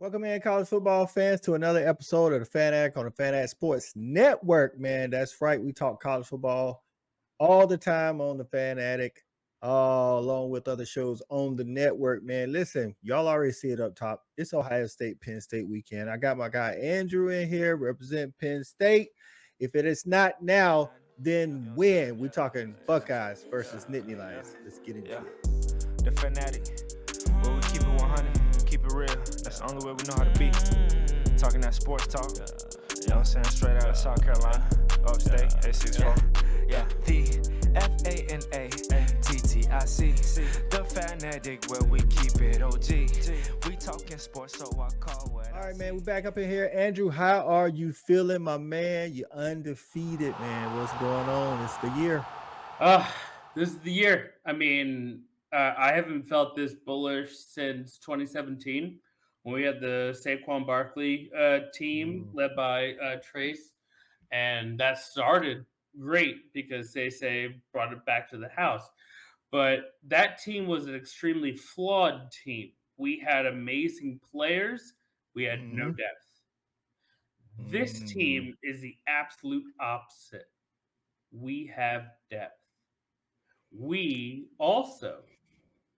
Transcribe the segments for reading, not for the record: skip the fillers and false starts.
Welcome in, college football fans, to another episode of the Fan Act on the Fan Act Sports Network. Man, that's right. We talk college football all the time on the Fan Addict, along with other shows on the network. Man, listen, y'all already see it up top. It's Ohio State, Penn State weekend. I got my guy Andrew in here representing Penn State. If it is not now, then when? We talking Buckeyes versus Nittany Lions. Let's get into it. The fanatic, where we keep it 100, keep it real. That's the only way we know how to be. Talking that sports talk, you know what I'm saying? Straight out of South Carolina, upstate, A64. Yeah, the FANATTIC, the fanatic, where we keep it OG. We talking sports, so I call what. All right, man, we're back up in here. Andrew, how are you feeling, my man? You're undefeated, man. What's going on? It's the year. This is the year. I mean, I haven't felt this bullish since 2017 when we had the Saquon Barkley team led by Trace, and that started great because they brought it back to the house. But that team was an extremely flawed team. We had amazing players. We had no Mhm. depth. This team is the absolute opposite. We have depth. We also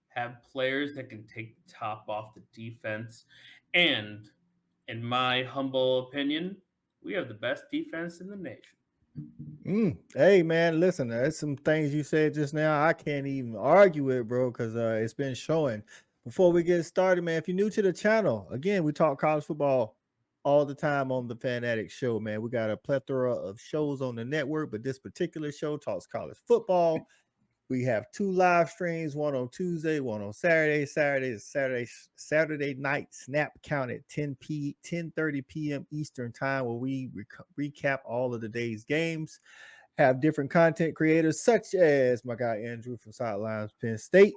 have players that can take the top off the defense. And in my humble opinion, we have the best defense in the nation. Hey, man, listen, there's some things you said just now I can't even argue with, bro, because it's been showing. Before we get started, man, if you're new to the channel, again, we talk college football all the time on the Fan Addict Show, man. We got a plethora of shows on the network, but this particular show talks college football. We have two live streams, one on Tuesday, one on Saturday. Saturday night snap count at 10:30 p.m. Eastern time, where we recap all of the day's games. Have different content creators such as my guy Andrew from Sidelines Penn State.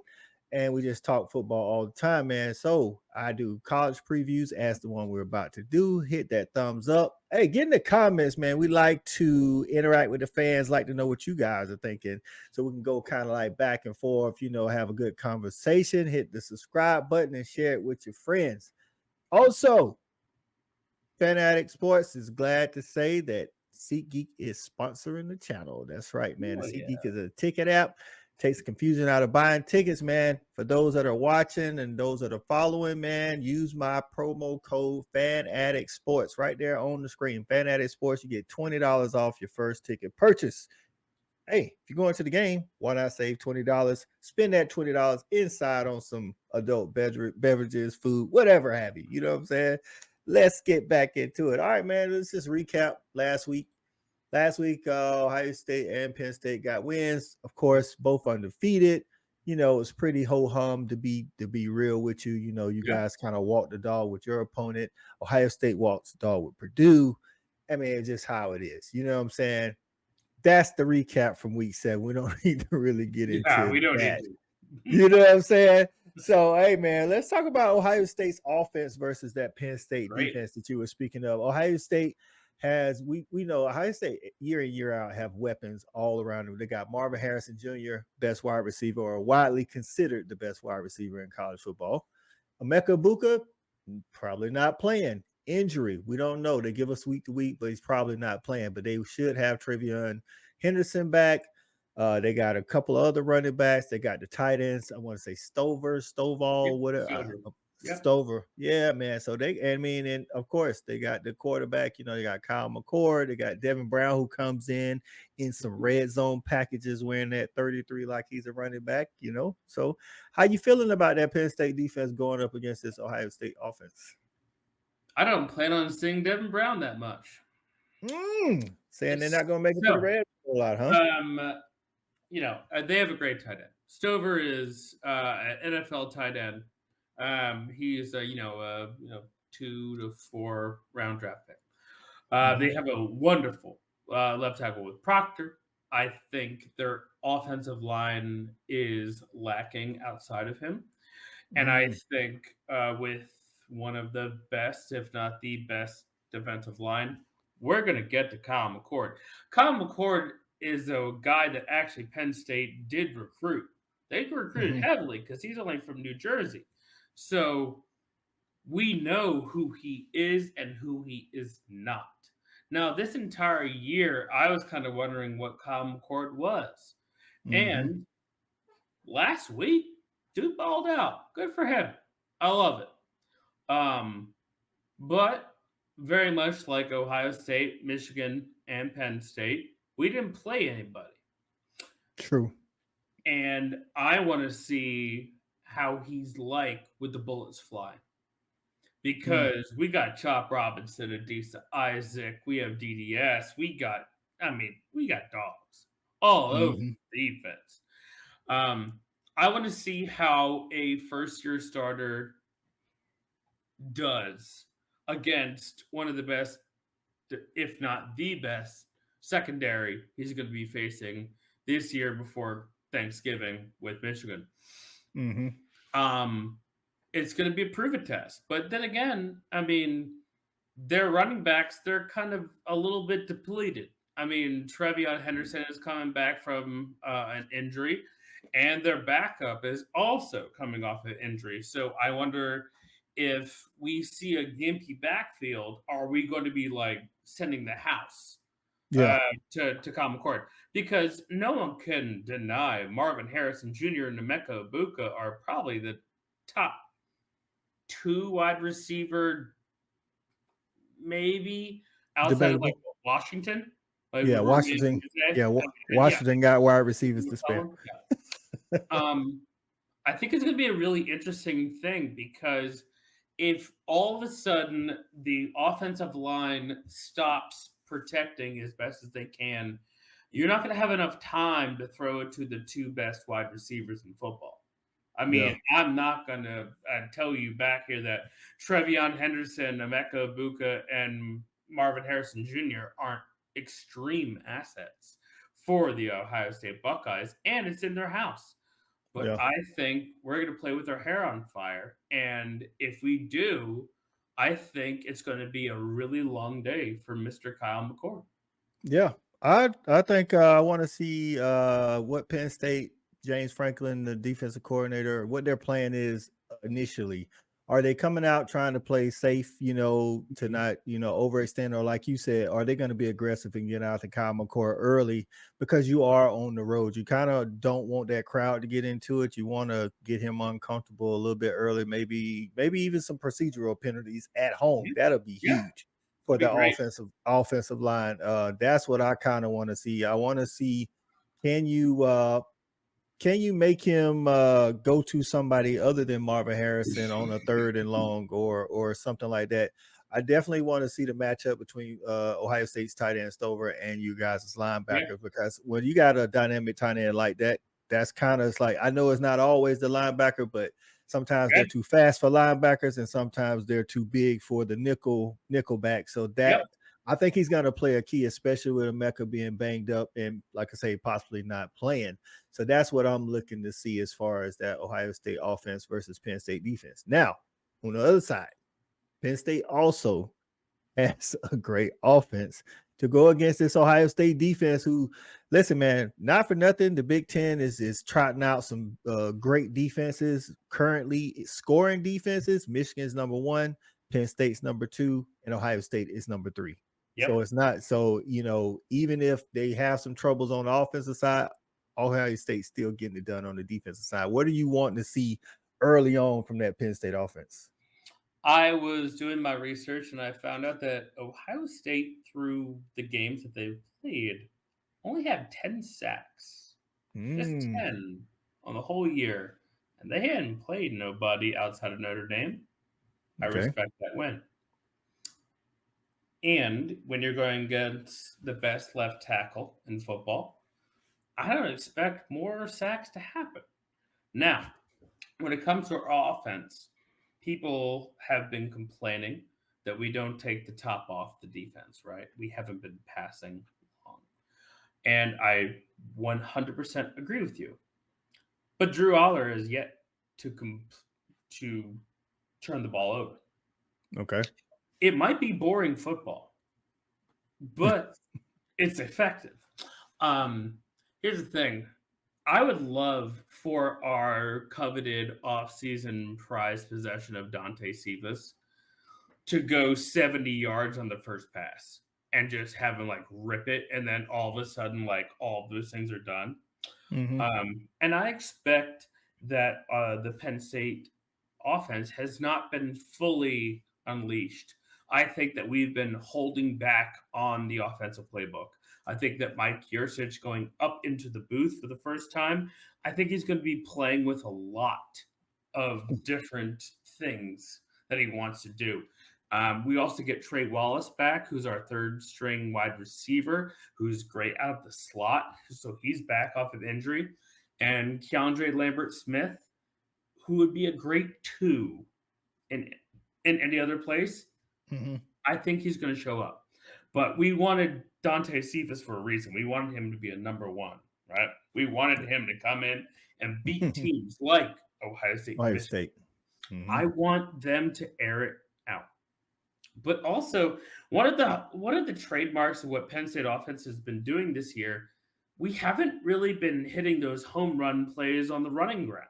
And we just talk football all the time, man. So I do college previews as the one we're about to do. Hit that thumbs up. Hey, get in the comments, man. We like to interact with the fans, like to know what you guys are thinking. So we can go kind of like back and forth, have a good conversation. Hit the subscribe button and share it with your friends. Also, Fan Addict Sports is glad to say that SeatGeek is sponsoring the channel. That's right, man. Oh, SeatGeek yeah. is a ticket app. Takes confusion out of buying tickets, man. For those that are watching and those that are following, man, use my promo code Fan Addict Sports right there on the screen. Fan Addict Sports, you get $20 off your first ticket purchase. Hey, if you're going to the game, why not save $20? Spend that $20 inside on some adult beverages, food, whatever have you. You know what I'm saying? Let's get back into it. All right, man. Let's just recap last week. Ohio State and Penn State got wins. Of course, both undefeated. It's pretty ho-hum to be real with you. You guys kind of walked the dog with your opponent. Ohio State walks the dog with Purdue. I mean, it's just how it is. You know what I'm saying? That's the recap from week 7. We don't need to really get into We don't that. need to. You know what I'm saying? So, hey, man, let's talk about Ohio State's offense versus that Penn State defense that you were speaking of. Ohio State has, we know Ohio State year in, year out have weapons all around them. They got Marvin Harrison Jr., best wide receiver, or widely considered the best wide receiver in college football. Emeka Buka, probably not playing. Injury, we don't know. They give us week to week, but he's probably not playing. But they should have Trevion Henderson back. They got a couple of other running backs. They got the tight ends. I want to say Stovall, whatever. Stover. Yeah, man. So and of course, they got the quarterback. They got Kyle McCord. They got Devin Brown, who comes in some red zone packages wearing that 33 like he's a running back, So how you feeling about that Penn State defense going up against this Ohio State offense? I don't plan on seeing Devin Brown that much. Saying they're not going to make it to the red zone a lot, huh? They have a great tight end. Stover is an NFL tight end. He's a 2 to 4 round draft pick. They have a wonderful left tackle with Proctor. I think their offensive line is lacking outside of him, and I think with one of the best, if not the best, defensive line, we're going to get to Kyle McCord. Kyle McCord is a guy that actually Penn State did recruit. They recruited heavily because he's only from New Jersey. So we know who he is and who he is not. Now, this entire year, I was kind of wondering what Kyle McCord was. Mm-hmm. And last week, dude balled out. Good for him. I love it. But very much like Ohio State, Michigan, and Penn State, we didn't play anybody. True. And I want to see how he's like with the bullets flying. Because we got Chop Robinson, Adisa Isaac, we have DDS, we got dogs all over Mm-hmm. the defense. I want to see how a first-year starter does against one of the best, if not the best, secondary he's going to be facing this year before Thanksgiving with Michigan. Mm-hmm. It's going to be a prove-it test. But then again, I mean, their running backs, they're kind of a little bit depleted. I mean, Trevion Henderson is coming back from an injury, and their backup is also coming off an injury. So I wonder if we see a gimpy backfield, are we going to be like sending the house Yeah. to Kyle McCord? Because no one can deny Marvin Harrison Jr. and Emeka Ibuka are probably the top 2 wide receiver, maybe outside of like Debatable. Washington, like Yeah, with Rooney and Washington. Jose. Yeah, I mean, yeah, Washington got wide receivers to spare. McCollum, yeah. I think it's going to be a really interesting thing because if all of a sudden the offensive line stops protecting as best as they can, you're not going to have enough time to throw it to the 2 best wide receivers in football. I Yeah. mean, I'm not going to tell you back here that Trevion Henderson, Emeka Ibuka, and Marvin Harrison Jr. aren't extreme assets for the Ohio State Buckeyes, and it's in their house. But Yeah. I think we're going to play with our hair on fire. And if we do, I think it's going to be a really long day for Mr. Kyle McCord. Yeah. I think I want to see what Penn State, James Franklin, the defensive coordinator, what their plan is initially. Are they coming out trying to play safe, to not, overextend, or like you said, are they going to be aggressive and get out to Kyle McCord early because you are on the road? You kind of don't want that crowd to get into it. You want to get him uncomfortable a little bit early, maybe even some procedural penalties at home. That'll be Yeah, huge for be the great. offensive line. That's what I kind of want to see. I want to see, can you make him go to somebody other than Marvin Harrison on a 3rd and long or something like that? I definitely want to see the matchup between Ohio State's tight end Stover and you guys' linebacker, because when you got a dynamic tight end like that, that's kind of like, I know it's not always the linebacker, but sometimes they're too fast for linebackers and sometimes they're too big for the nickel back. So that I think he's going to play a key, especially with Emeka being banged up and, like I say, possibly not playing. So that's what I'm looking to see as far as that Ohio State offense versus Penn State defense. Now, on the other side, Penn State also has a great offense to go against this Ohio State defense who, listen, man, not for nothing, the Big Ten is trotting out some great defenses currently, scoring defenses. Michigan's number 1, Penn State's number 2, and Ohio State is number 3. So it's not so, even if they have some troubles on the offensive side, Ohio State's still getting it done on the defensive side. What are you wanting to see early on from that Penn State offense? I was doing my research and I found out that Ohio State, through the games that they've played, only had 10 sacks. Just 10 on the whole year. And they hadn't played nobody outside of Notre Dame. I respect that win. And when you're going against the best left tackle in football, I don't expect more sacks to happen. Now, when it comes to our offense, people have been complaining that we don't take the top off the defense, right? We haven't been passing long. And I 100% agree with you. But Drew Aller is yet to turn the ball over. Okay. It might be boring football, but it's effective. Here's the thing. I would love for our coveted off-season prize possession of Dante Cephas to go 70 yards on the first pass and just have him like rip it, and then all of a sudden, like all of those things are done. Mhm. And I expect that the Penn State offense has not been fully unleashed. I think that we've been holding back on the offensive playbook. I think that Mike Yursich going up into the booth for the first time, I think he's going to be playing with a lot of different things that he wants to do. We also get Trey Wallace back, who's our third string wide receiver, who's great out of the slot. So he's back off of injury. And Keandre Lambert Smith, who would be a great two in any other place. Mhm. I think he's going to show up. But we wanted Dante Cephas for a reason. We wanted him to be a number one, right? We wanted him to come in and beat teams like Ohio State, Ohio Michigan. State. Mhm. I want them to air it out. But also, one of the trademarks of what Penn State offense has been doing this year, we haven't really been hitting those home run plays on the running ground.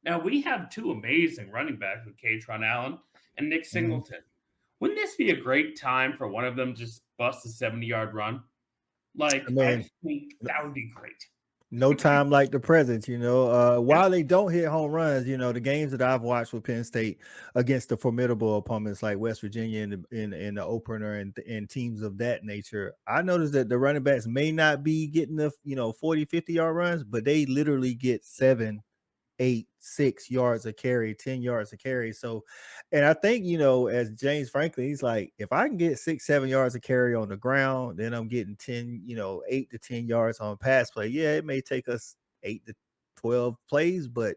Now we have two amazing running backs with Katron Allen and Nick Mhm. Singleton. Wouldn't this be a great time for one of them to just bust a 70-yard run? Like, I I mean, think that would be great. no time like the present, you know. While they don't hit home runs, you know, the games that I've watched with Penn State against the formidable opponents like West Virginia in the opener and teams of that nature, I noticed that the running backs may not be getting the 40, 50-yard runs, but they literally get 7, 8, 6 yards a carry, 10 yards a carry. So, and I think, as James Franklin, he's like, if I can get 6, 7 yards a carry on the ground, then I'm getting 10, 8 to 10 yards on pass play. Yeah, it may take us 8 to 12 plays, but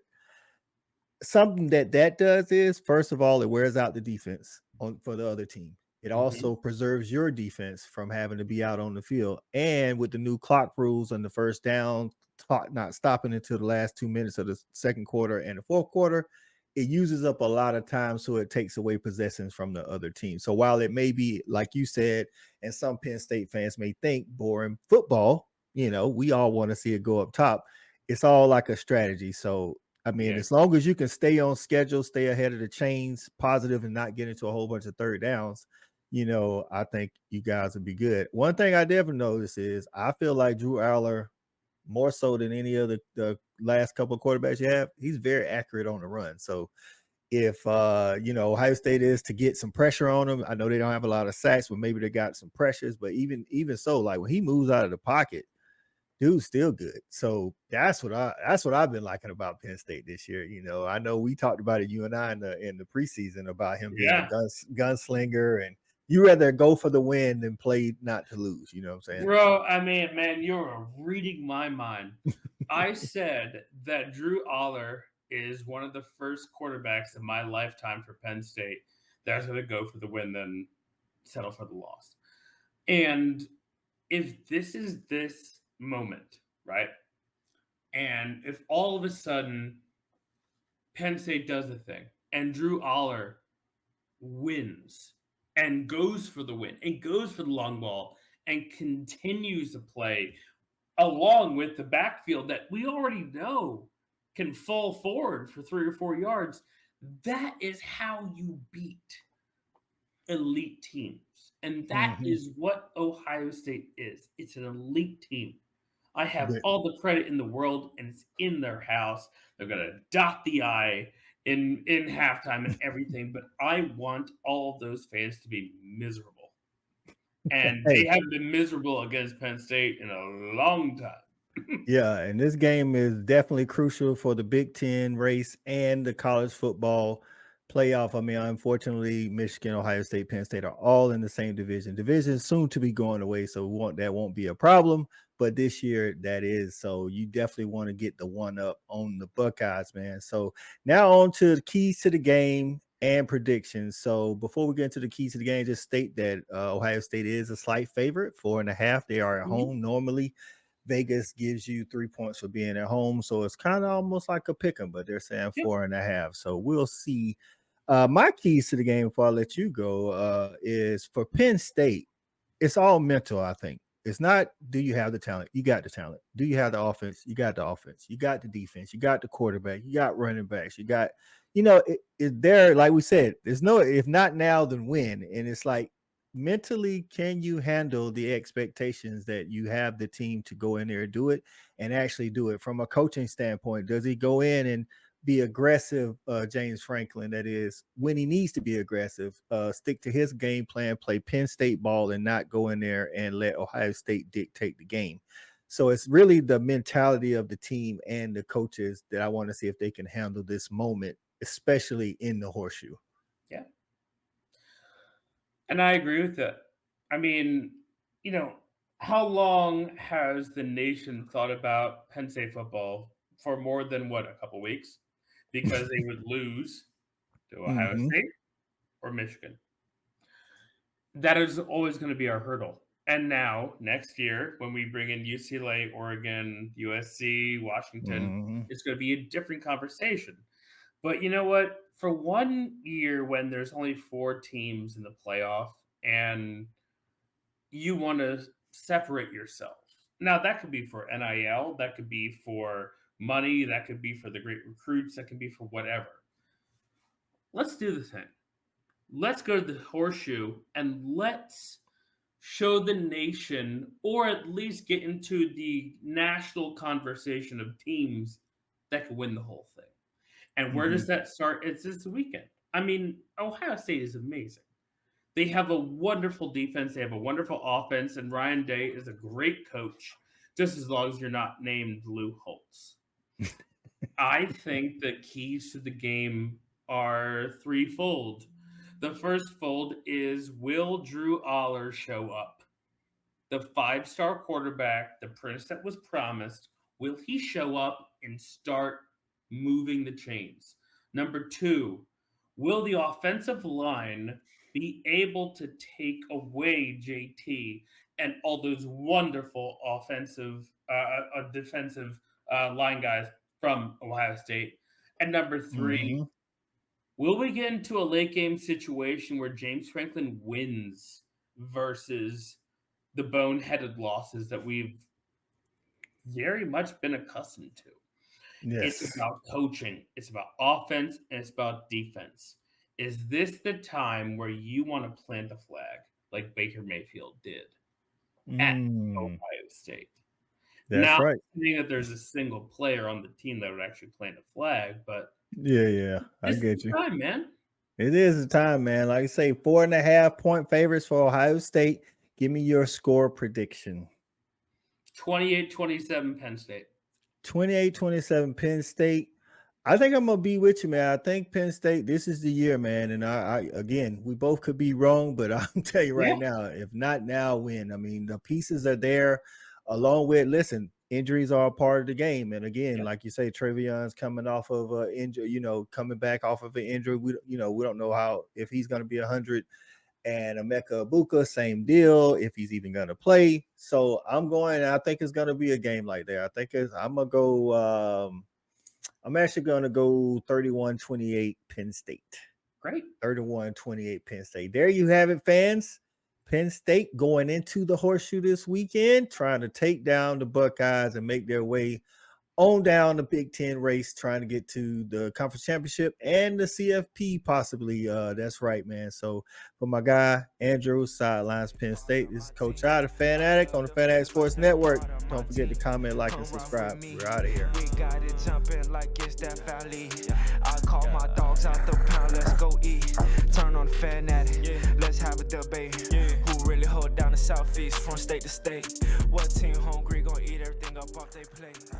something that does is, first of all, it wears out the defense for the other team. It Mhm. also preserves your defense from having to be out on the field. And with the new clock rules on the first down, clock not stopping until the last 2 minutes of the second quarter and the fourth quarter, it uses up a lot of time, so it takes away possessions from the other team. So while it may be, like you said, and some Penn State fans may think boring football, we all want to see it go up top. It's all like a strategy. So I mean, Yeah. as long as you can stay on schedule, stay ahead of the chains, positive, and not get into a whole bunch of third downs, I think you guys will be good. One thing I never noticed is I feel like Drew Aller, more so than any of the last couple of quarterbacks you have, he's very accurate on the run. So if Ohio State is to get some pressure on them, I know they don't have a lot of sacks, but maybe they got some pressures. But even so, like when he moves out of the pocket, dude's still good. So that's what I've been liking about Penn State this year. I know we talked about it, you and I, in the preseason about him being a Yeah. gunslinger, and you rather go for the win than play not to lose. You know what I'm saying? Bro, I mean, man, you're reading my mind. I said that Drew Aller is one of the first quarterbacks in my lifetime for Penn State that's going to go for the win, then settle for the loss. And if this is this moment, right? And if all of a sudden Penn State does the thing and Drew Aller wins and goes for the win and goes for the long ball and continues to play along with the backfield that we already know can fall forward for 3 or 4 yards, that is how you beat elite teams. And that Mhm. is what Ohio State is. It's an elite team. I have But all the credit in the world, and it's in their house. They're gonna dot the I in halftime and everything, but I want all of those fans to be miserable. And they hey, haven't been miserable against Penn State in a long time. yeah, and this game is definitely crucial for the Big Ten race and the college football playoff. I mean, unfortunately, Michigan, Ohio State, Penn State are all in the same division. Division soon to be going away, so that won't be a problem. But this year, that is. So you definitely want to get the one up on the Buckeyes, man. So now on to the keys to the game and predictions. So before we get into the keys to the game, just state that Ohio State is a slight favorite, 4.5. They are at Mhm. home normally. Vegas gives you 3 points for being at home. So it's kind of almost like a pick 'em, but they're saying Yep. 4.5. So we'll see. My keys to the game before I let you go is for Penn State, it's all mental, I think. It's not, do you have the talent? You got the talent. Do you have the offense? You got the offense. You got the defense. You got the quarterback. You got running backs. You got, there, like we said, there's no, if not now, then when. And it's like, mentally, can you handle the expectations that you have the team to go in there and do it and actually do it from a coaching standpoint? Does he go in and be aggressive, James Franklin, that is, when he needs to be aggressive, stick to his game plan, play Penn State ball, and not go in there and let Ohio State dictate the game? So it's really the mentality of the team and the coaches that I want to see if they can handle this moment, especially in the horseshoe. Yeah. And I agree with that. I mean, how long has the nation thought about Penn State football for more than a couple weeks? Because they would lose to Ohio State or Michigan. That is always going to be our hurdle. And now, next year, when we bring in UCLA, Oregon, USC, Washington, it's going to be a different conversation. But you know what? For 1 year when there's only 4 teams in the playoff and you want to separate yourself. Now, that could be for NIL. That could be for money. That could be for the great recruits. That can be for whatever. Let's do the thing. Let's go to the horseshoe and let's show the nation, or at least get into the national conversation of teams that can win the whole thing. And where does that start? It's this weekend. I mean, Ohio State is amazing. They have a wonderful defense. They have a wonderful offense. And Ryan Day is a great coach, just as long as you're not named Lou Holtz. I think the keys to the game are threefold. The first fold is, will Drew Aller show up? The 5-star quarterback, the prince that was promised, will he show up and start moving the chains? Number 2, will the offensive line be able to take away JT and all those wonderful defensive line guys from Ohio State? And number 3, will we get into a late game situation where James Franklin wins versus the boneheaded losses that we've very much been accustomed to? Yes. It's about coaching. It's about offense, and it's about defense. Is this the time where you want to plant the flag like Baker Mayfield did at Ohio State? That's right. Saying that there's a single player on the team that would actually plant a flag, but yeah, I get you. Time, man. It is the time, man. Like I say, 4.5 point favorites for Ohio State. Give me your score prediction. 28-27 Penn State. 28-27 Penn State. I think I'm gonna be with you, man. I think Penn State, this is the year, man. And I again, we both could be wrong, but I'll tell you right now, if not now, when? I mean, the pieces are there, along with, listen, injuries are a part of the game. And again, like you say, Trevion's coming off of an injury, coming back off of an injury. We don't know if he's going to be 100. And Emeka Ibuka, same deal, if he's even going to play. So I think it's going to be a game like that. I'm actually going to go 31-28 Penn State. Great. 31-28 Penn State. There you have it, fans. Penn State going into the horseshoe this weekend, trying to take down the Buckeyes and make their way on down the Big Ten race, trying to get to the conference championship and the CFP possibly. That's right, man. So for my guy, Andrew, Sidelines Penn State, this is Coach I, the Fan Addict on the Fan Addict Sports Network. Don't forget to comment, like, and subscribe. We're out of here. We got it jumping like it's that valley. I call my dogs out the pound, let's go eat. Turn on the Fan Addict, let's have a debate. Who really hold down the Southeast from state to state? What team hungry gonna eat everything up off they plate?